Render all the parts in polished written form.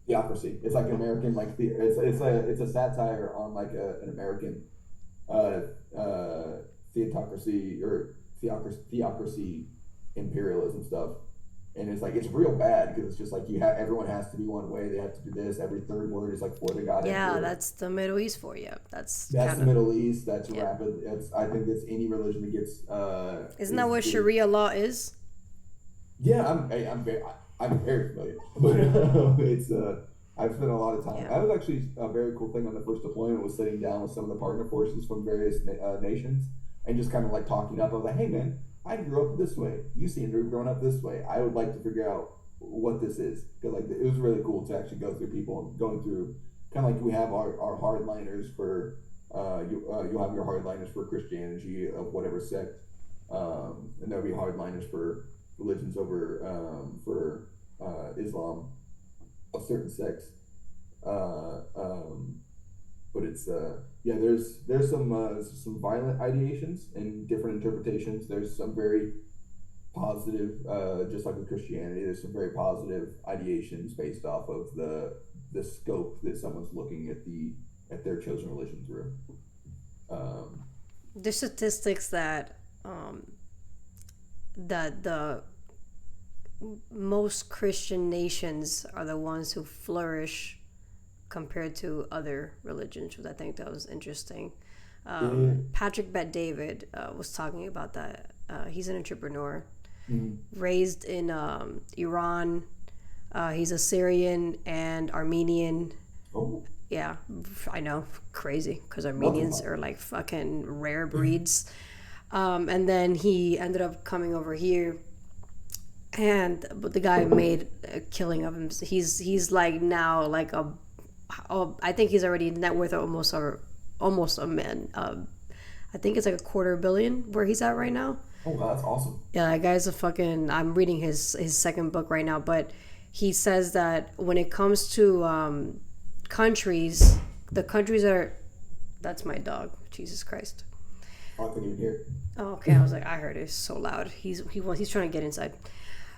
Theocracy. It's like an American it's a satire on like an American uh, theocracy or theocracy imperialism stuff. And it's like it's real bad because it's just like everyone has to be one way. They have to do this. Every third word is like for the god Yeah, emperor. that's the Middle East for you. That's That's kind the of, Middle East. That's yeah. rapid. That's I think that's any religion that gets Isn't that is what getting. Sharia law is? Yeah, I'm very familiar, but it's I've spent a lot of time. Yeah. That was actually a very cool thing on the first deployment was sitting down with some of the partner forces from various nations and just kind of like talking up. I was like, hey man, I grew up this way. You seem to have grown up this way. I would like to figure out what this is because like it was really cool to actually go through people and going through kind of like we have our hardliners for you'll have your hardliners for Christianity of whatever sect, and there'll be hardliners for religions over for Islam of certain sects. Uh, um, but it's yeah, there's some violent ideations and different interpretations. There's some very positive, just like with Christianity. There's some very positive ideations based off of the scope that someone's looking at at their chosen religion through. Um, The statistics that the most Christian nations are the ones who flourish compared to other religions, which I think that was interesting. it, Patrick Bet David was talking about that. He's an entrepreneur, mm, raised in Iran. He's Assyrian and Armenian. oh, Yeah, I know, crazy, because melting Armenians pot. are like fucking rare breeds. And then he ended up coming over here, and but the guy made a killing of him. He's like now like a, oh, I think he's already net worth of almost a man. I think it's like a quarter billion where he's at right now. Oh, wow, that's awesome. Yeah, that guy's a fucking. I'm reading his second book right now, but he says that when it comes to countries, the countries are. That's my dog. Jesus Christ. I couldn't even hear. Oh, okay. I was like, I heard it. It's so loud. He's trying to get inside.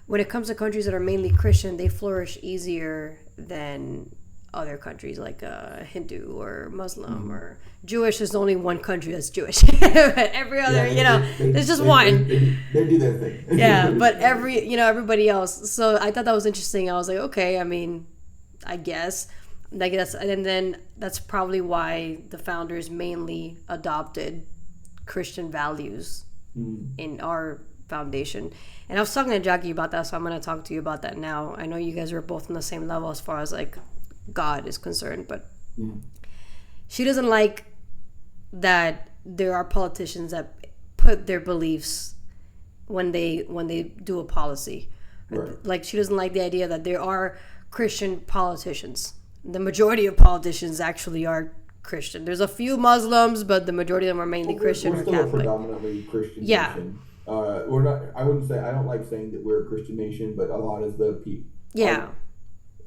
When it comes to countries that are mainly Christian, they flourish easier than other countries like Hindu or Muslim Mm-hmm. or Jewish. Is only one country that's Jewish. But every Yeah, other, there's just one. they do their Yeah, thing. but everybody else. So I thought that was interesting. I was like, okay. I mean, I guess like that's and then that's probably why the founders mainly adopted Christian values Mm. in our foundation. And I was talking to Jackie about that, so I'm going to talk to you about that now. I know you guys are both on the same level as far as like God is concerned, but Mm. she doesn't like that there are politicians that put their beliefs when they do a policy. Right. Like she doesn't like the idea that there are Christian politicians. The majority of politicians actually are Christian. There's a few Muslims, but the majority of them are mainly Well, Christian we're or still a Catholic. predominantly Christian Yeah, nation. We're not. I wouldn't say. I don't like saying that we're a Christian nation, but a lot of the people. yeah,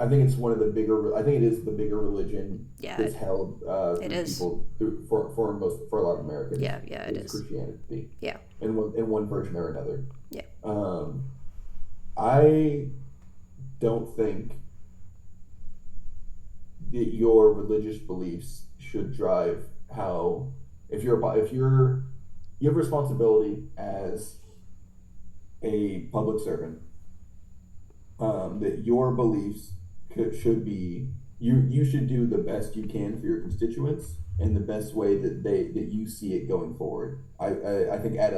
I think it's one of the bigger. I think it is the bigger religion yeah. that's held It through is. people through for a lot of Americans Yeah, it is is. Christianity Yeah, in one version or another. yeah. Um, I don't think that your religious beliefs should drive how if you're you have responsibility as a public servant, that your beliefs should be you should do the best you can for your constituents in the best way that you see it going forward. I think at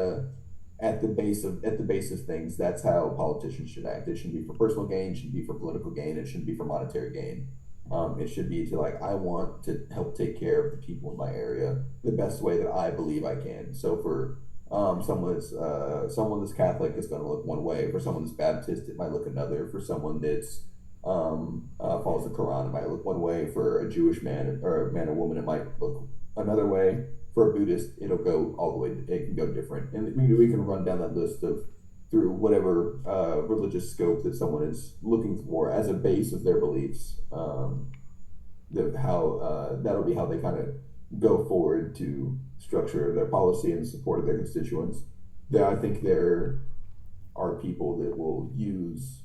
the base of things, that's how politicians should act. It shouldn't be for personal gain, it shouldn't be for political gain, it shouldn't be for monetary gain. It should be to like I want to help take care of the people in my area the best way that I believe I can. So for someone that's Catholic is going to look one way. For someone that's Baptist, it might look another. For someone that's follows the Quran, it might look one way. For a Jewish man or a man or woman, it might look another way. For a Buddhist, it'll go all the way. It can go different, and maybe we can run down that list of through whatever religious scope that someone is looking for as a base of their beliefs. How that'll be how they kind of go forward to structure their policy and support of their constituents. There, I think there are people that will use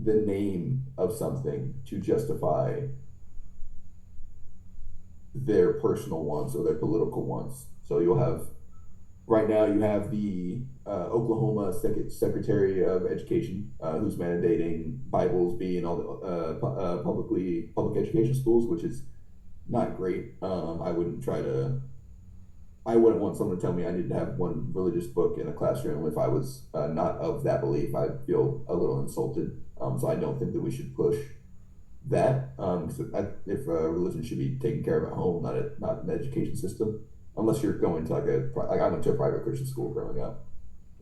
the name of something to justify their personal wants or their political wants. So you'll have right now you have the Oklahoma Secretary of Education who's mandating Bibles be in all the public education schools, which is not great. I wouldn't want someone to tell me I need to have one religious book in a classroom if I was not of that belief. I'd feel a little insulted. So I don't think that we should push that. If religion should be taken care of at home, not in the education system, unless you're going to like I went to a private Christian school growing up.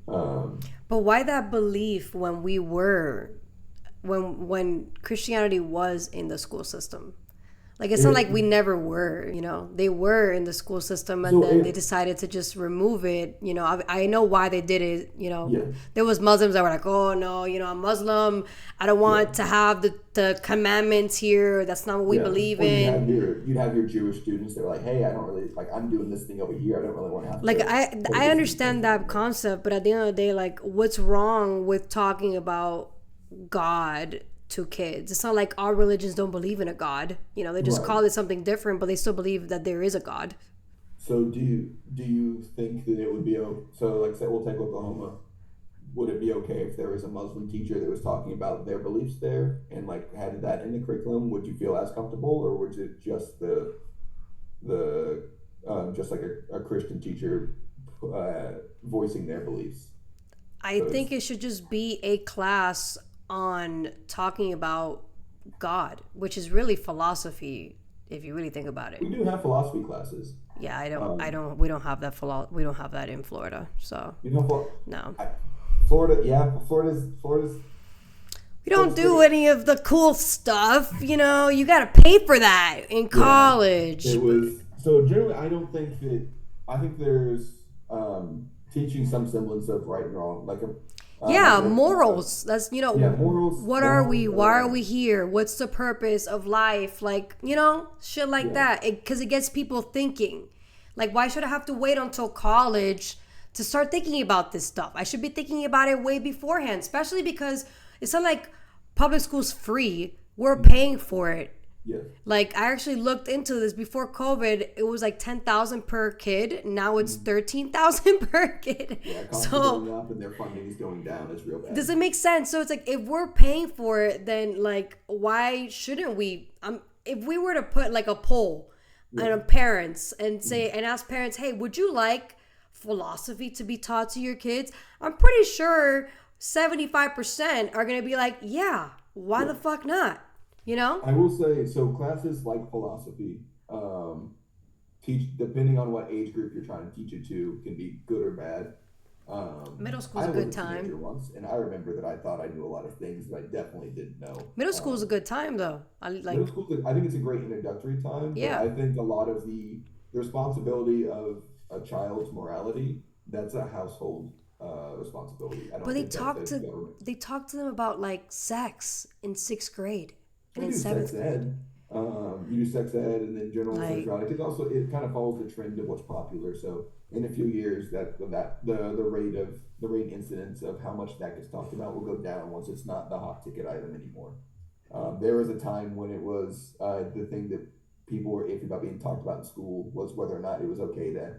Um, But why that belief when we were when Christianity was in the school system? Like it's not it, like we never were, They were in the school system and so then they decided to just remove it. I know why they did it. yeah, There was Muslims that were like, oh no, I'm Muslim. I don't yeah, want to have the commandments here. That's not what we yeah. believe Or in. you'd have your Jewish students that are like, hey, I don't really like I'm doing this thing over here. I don't really want to have Like to I focus on understand that something. concept, but at the end of the day, like what's wrong with talking about God to kids? It's not like our religions don't believe in a God. They just Right. call it something different, but they still believe that there is a God. So do you think that it would be so like say we'll take Oklahoma. Would it be okay if there was a Muslim teacher that was talking about their beliefs there and like had that in the curriculum? Would you feel as comfortable, or was it just the just like a Christian teacher voicing their beliefs? I So it's think it should just be a class on talking about God, which is really philosophy if you really think about it. we do have philosophy classes. Yeah, I Um, don't, we don't have that we don't have that in Florida. So, you know, for, no. I, Florida, yeah, Florida's We don't Florida's do great. any of the cool stuff, you got to pay for that in Yeah, college. it was so generally. I don't think that I think there's teaching some semblance of right and wrong, like Yeah, a morals. That's, yeah, morals, what are we? Why are we here? What's the purpose of life? Like, shit like yeah, that. Because it gets people thinking. Like, why should I have to wait until college to start thinking about this stuff? I should be thinking about it way beforehand, especially because it's not like public school's free. We're paying for it. yeah, Like I actually looked into this before COVID. It was like 10,000 per kid. Now it's mhm. 13,000 per kid. Yeah. Costs are So going up and their funding is going down. It's real bad. does it make sense? So it's like if we're paying for it, then like why shouldn't we? If we were to put like a poll Yeah, on parents and say mhm. and ask parents, hey, would you like philosophy to be taught to your kids? I'm pretty sure 75% are gonna be like, yeah, why Yeah. the fuck not? You know? I will say so. Classes like philosophy, teach depending on what age group you're trying to teach it to, can be good or bad. Middle school's I a was good a teenager time. once, and I remember that I thought I knew a lot of things that I definitely didn't know. Middle school's a good time though. I Middle like school, I think it's a great introductory time, but yeah. I think a lot of the responsibility of a child's morality, that's a household responsibility. I But don't think that's a government. they talk to them about like sex in 6th grade and We in do sex 7th grade. ed. You do sex ed and then general Like sexuality. Because also it kind of follows the trend of what's popular. So in a few years, the rate incidence of how much that gets talked about will go down once it's not the hot ticket item anymore. There was a time when it was the thing that people were iffy about being talked about in school was whether or not it was okay to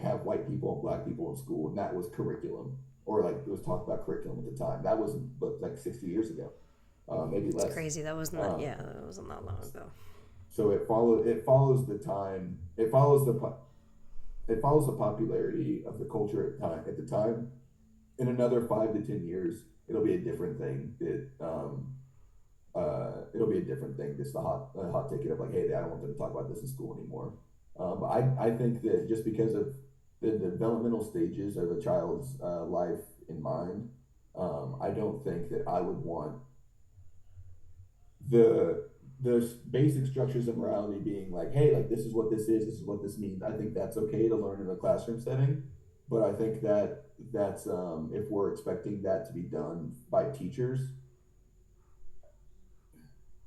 have white people and black people in school, and that was curriculum, or like it was talked about curriculum at the time. That was but like 60 years ago, maybe it's less. crazy. That was not Um, yeah, that wasn't that long ago. so it follows the time. It follows the popularity of the culture at the time. In another 5 to 10 years, it'll be a different thing. It'll be a different thing. Just the hot ticket of like, hey, I don't want them to talk about this in school anymore. But I think that just because of the developmental stages of a child's life in mind, I don't think that I would want the basic structures of morality being like, hey, like this is what this means. I think that's okay to learn in a classroom setting, but I think that that's if we're expecting that to be done by teachers,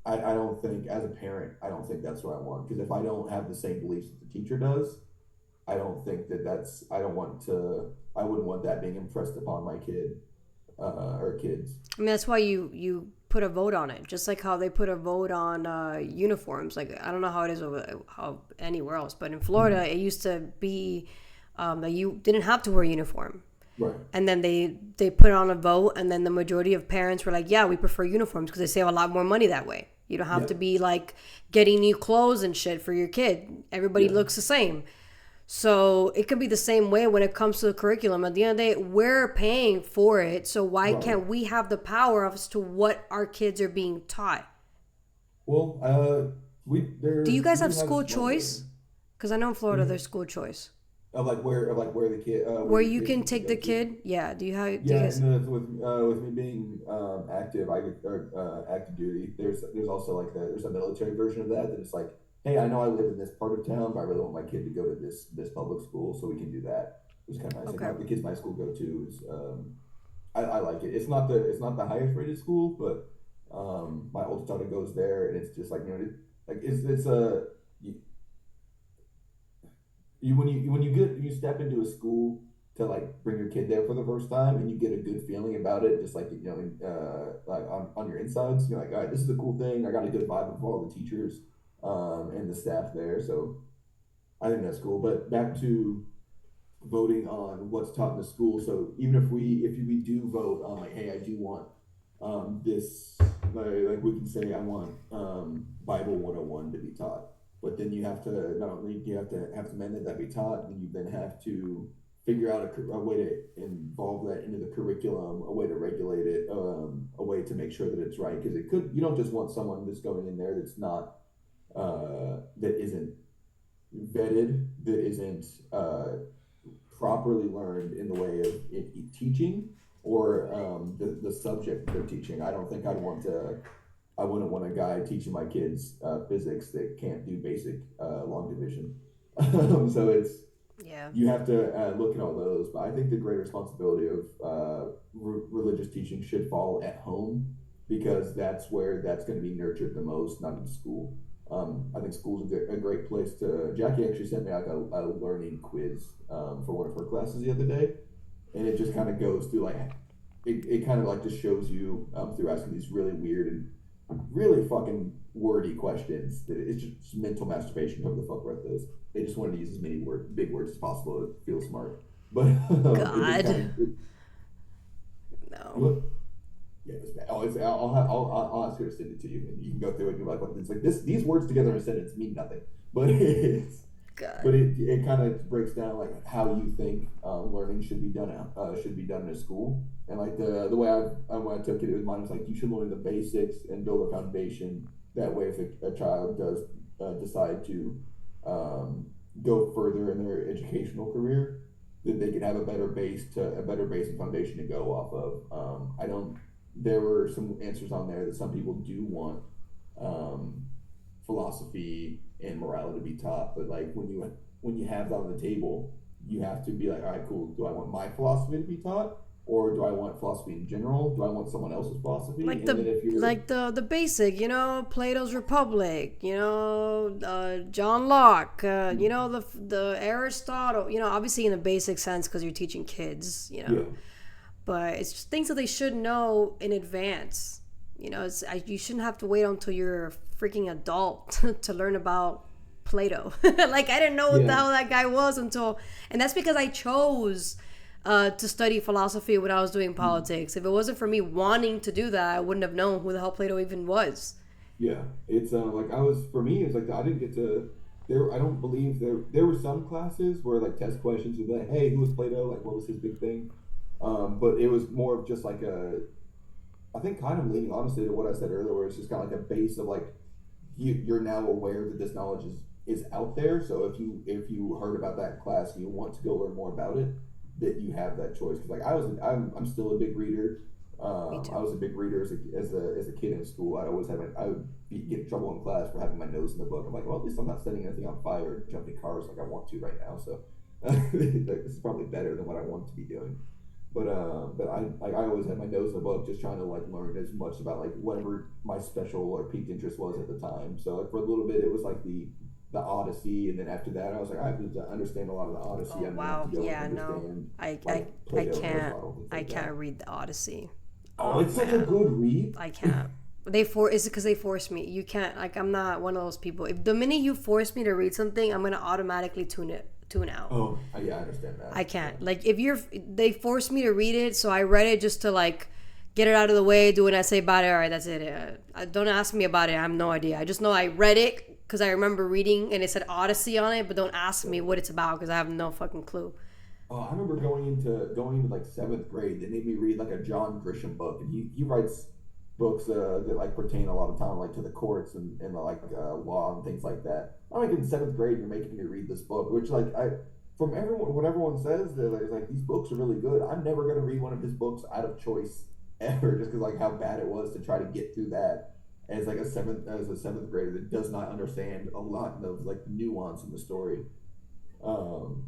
I don't think as a parent, I don't think that's what I want because if I don't have the same beliefs that the teacher does, I don't think that that's I don't want to I wouldn't want that being impressed upon my kid or kids. I mean, that's why you put a vote on it, just like how they put a vote on uniforms. Like I don't know how it is over how anywhere else, but in Florida, it used to be that you didn't have to wear a uniform. Right. And then they put it on a vote, and then the majority of parents were like, "Yeah, we prefer uniforms because they save a lot more money that way. You don't have Yeah. to be like getting new clothes and shit for your kid. Everybody Yeah. looks the same." So it could be the same way when it comes to the curriculum. At the end of the day, we're paying for it, so why Right. can't we have the power as to what our kids are being taught? Well, Do you we guys do have have school a small choice? building. Because I know in Florida Mhm. there's school choice Of like where the kid where where your you kid can can take go the to. kid. Yeah. Do you Yeah, guys? and with me being active, I get or active duty. There's also like there's a military version of that it's like, hey, I know I live in this part of town, but I really want my kid to go to this public school, so we can do that. It's kind of nice. Like Okay. the kids my school go to is I like it. It's not the highest rated school, but my oldest daughter goes there, and it's just like like it's a you, when you step into a school to like bring your kid there for the first time and you get a good feeling about it, just like like on your insides, you're like, all right, this is a cool thing. I got a good vibe of all the teachers and the staff there, so I think that's cool. But back to voting on what's taught in the school. So even if we do vote on like, hey, I do want this like we can say I want Bible 101 to be taught, but then you have to not only do you have to mandate that be taught, then you then have to figure out a way to involve that into the curriculum, a way to regulate it, a way to make sure that it's right, because it could you don't just want someone that's going in there that's not that isn't vetted, that isn't properly learned in the way of teaching or the subject they're teaching. I don't think I wouldn't want a guy teaching my kids physics that can't do basic long division. So it's Yeah. you have to look at all those. But I think the great responsibility of religious teaching should fall at home, because that's where that's going to be nurtured the most, not in school. I think school's a great place to. Jackie actually sent me like a learning quiz for one of her classes the other day, and it just kind of goes through like it kind of like just shows you through asking these really weird and really fucking wordy questions that it's just mental masturbation. Whoever the fuck wrote this, they just wanted to use as many big words as possible to feel smart, but it just God. kind of No. yeah, it's bad. I'll ask her to send it to you, and you can go through it. And you're like, well, it's like this. These words together in a sentence mean nothing, but God. it kind of breaks down like how you think learning should be done in a school. And like the way when I took it, mine was like you should learn the basics and build a foundation. That way, if a child does decide to um, go further in their educational career, that they can have a better base and foundation to go off of. I don't. There were some answers on there that some people do want um, philosophy and morality to be taught, but like when you have that on the table, you have to be like, all right, cool. Do I want my philosophy to be taught, or do I want philosophy in general? Do I want someone else's philosophy? Like And then if you're the basic, Plato's Republic, John Locke, the Aristotle, obviously in the basic sense because you're teaching kids, yeah, but it's just things that they should know in advance. You shouldn't have to wait until you're a freaking adult to learn about Plato. Like I didn't know what the yeah, hell that guy was and that's because I chose to study philosophy when I was doing politics. If it wasn't for me wanting to do that, I wouldn't have known who the hell Plato even was. yeah. It's like I was for me. It's like I didn't get to there. I don't believe there were some classes where like test questions would be like, hey, who was Plato? Like, what was his big thing? But it was more of just like I think kind of leaning honestly to what I said earlier, where it's just kind of like a base of like you're now aware that this knowledge is out there. So if you heard about that class and you want to go learn more about it, that you have that choice. Because like I'm still a big reader. Me too. I was a big reader as a kid in school. I would get in trouble in class for having my nose in the book. I'm like, well, at least I'm not setting anything on fire or jumping cars like I want to right now. So like, this is probably better than what I want to be doing. But I always had my nose in the book, just trying to like learn as much about like whatever my special or piqued interest was at the time. So like for a little bit, it was like the Odyssey, and then after that, I was like, I have to understand a lot of the Odyssey. Oh I'm gonna have wow, to go and yeah, no, understand I I like I Plato and can't Aristotle, things I like can't that. read the Odyssey. Oh, Oh it's such a man, good read. I can't. Is it because they force me? You can't. Like, I'm not one of those people. If the minute you force me to read something, I'm gonna automatically tune out. Oh, yeah, I understand I that. Yeah. can't. Like, if they forced me to read it, so I read it just to like get it out of the way, do an essay about it. All right, that's it. Don't ask me about it. I have no idea. I just know I read it because I remember reading and it said Odyssey on it, but don't ask me what it's about because I have no fucking clue. Oh, I remember going into like seventh grade. They made me read like a John Grisham book, and he writes books that like pertain a lot of time like to the courts and like law and things like that. I'm like in seventh grade, you're making me read this book, which like I from everyone what everyone says they're like these books are really good. I'm never gonna read one of his books out of choice ever, just because like how bad it was to try to get through that as a seventh grader that does not understand a lot of like nuance in the story. Um,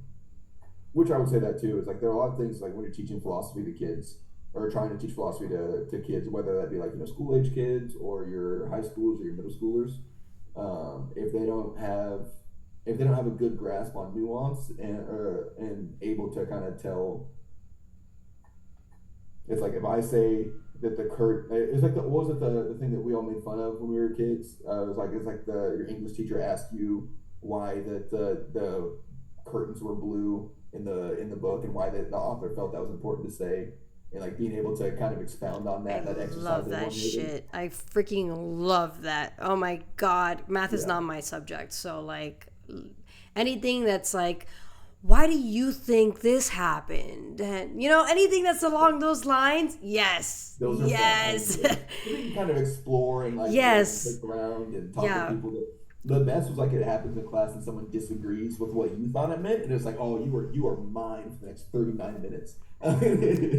which I would say that too is like there are a lot of things like when you're teaching philosophy to kids or trying to teach philosophy to kids, whether that be like school age kids or your high schoolers or your middle schoolers, if they don't have a good grasp on nuance and able to kind of tell, it's like if I say that the curt it's like what was it the thing that we all made fun of when we were kids? It was like it's like the your English teacher asked you why the curtains were blue in the book and why the author felt that was important to say and like being able to kind of expound on I that exercise love that everyone hated. shit. I freaking love that. Oh my god, math is Yeah, not my subject. So like anything that's like why do you think this happened? And anything that's along those lines? Yes. those are fun. I Yes. enjoy it. So we can kind of explore and like and Yes. click around and talk to Yeah. people that. The best was like it happens in class and someone disagrees with what you thought it meant, and it's like, oh, you are mine for the next 39 minutes.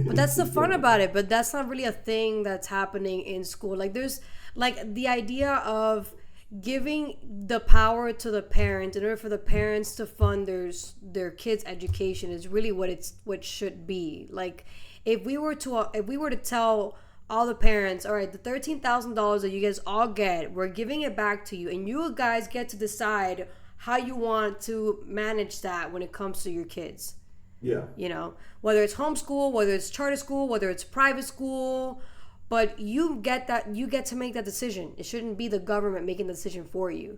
But that's It's the just fun so about it. But that's not really a thing that's happening in school. Like there's like the idea of giving the power to the parent in order for the parents to fund their kids' education is really what should be. Like if we were to tell all the parents, all right, the $13,000 that you guys all get, we're giving it back to you, and you guys get to decide how you want to manage that when it comes to your kids, yeah. whether it's homeschool, whether it's charter school, whether it's private school, but you get to make that decision. It shouldn't be the government making the decision for you.